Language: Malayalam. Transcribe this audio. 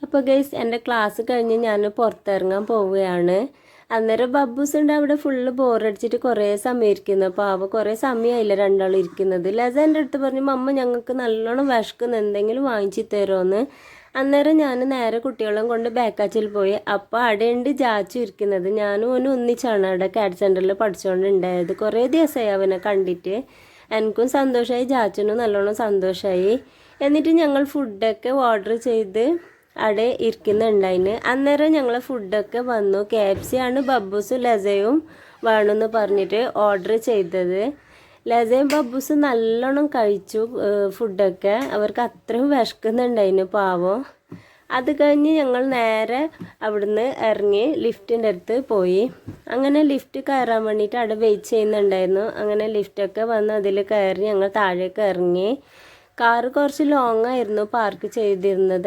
അപ്പോൾ ഗൈസ് എൻ്റെ ക്ലാസ് കഴിഞ്ഞ് ഞാൻ പുറത്തിറങ്ങാൻ പോവുകയാണ്. അന്നേരം ബബ്ബൂസുണ്ട് അവിടെ ഫുള്ള് ബോറടിച്ചിട്ട് കുറേ സമയം ഇരിക്കുന്നു. പാവം കുറേ സമയമായില്ല രണ്ടാളും ഇരിക്കുന്നത്. ലസ എൻ്റെ അടുത്ത് പറഞ്ഞു, മമ്മ ഞങ്ങൾക്ക് നല്ലോണം വിശക്കുന്നു, എന്തെങ്കിലും വാങ്ങിച്ചു തരുമോയെന്ന്. അന്നേരം ഞാൻ നേരെ കുട്ടികളെയും കൊണ്ട് ബാക്കാച്ചിൽ പോയി. അപ്പോൾ അവിടെയുണ്ട് ജാച്ചു ഇരിക്കുന്നത്. ഞാനും ഓനും ഒന്നിച്ചാണ് അവിടെ കാഡ് സെൻറ്ററിൽ പഠിച്ചുകൊണ്ടുണ്ടായത്. കുറേ ദിവസമായി അവനെ കണ്ടിട്ട്. എനിക്കും സന്തോഷമായി, ജാച്ചുനും നല്ലോണം സന്തോഷമായി. എന്നിട്ട് ഞങ്ങൾ ഫുഡൊക്കെ ഓർഡർ ചെയ്ത് അവിടെ ഇരിക്കുന്നുണ്ടായിന്. അന്നേരം ഞങ്ങൾ ഫുഡൊക്കെ വന്നു. KFC ആണ് ബബ്ബൂസും ലസയും വേണമെന്ന് പറഞ്ഞിട്ട് ഓർഡർ ചെയ്തത്. ലസയും ബബ്ബൂസും നല്ലോണം കഴിച്ചു ഫുഡൊക്കെ. അവർക്ക് അത്രയും വിശക്കുന്നുണ്ടായിന് പാവം. അത് കഴിഞ്ഞ് ഞങ്ങൾ നേരെ അവിടുന്ന് ഇറങ്ങി ലിഫ്റ്റിൻ്റെ അടുത്ത് പോയി. അങ്ങനെ ലിഫ്റ്റ് കയറാൻ വേണ്ടിയിട്ട് അവിടെ വെയിറ്റ് ചെയ്യുന്നുണ്ടായിരുന്നു. അങ്ങനെ ലിഫ്റ്റൊക്കെ വന്ന് അതിൽ കയറി ഞങ്ങൾ താഴേക്ക് ഇറങ്ങി. കാറ് കുറച്ച് ലോങ് ആയിരുന്നു പാർക്ക് ചെയ്തിരുന്നത്.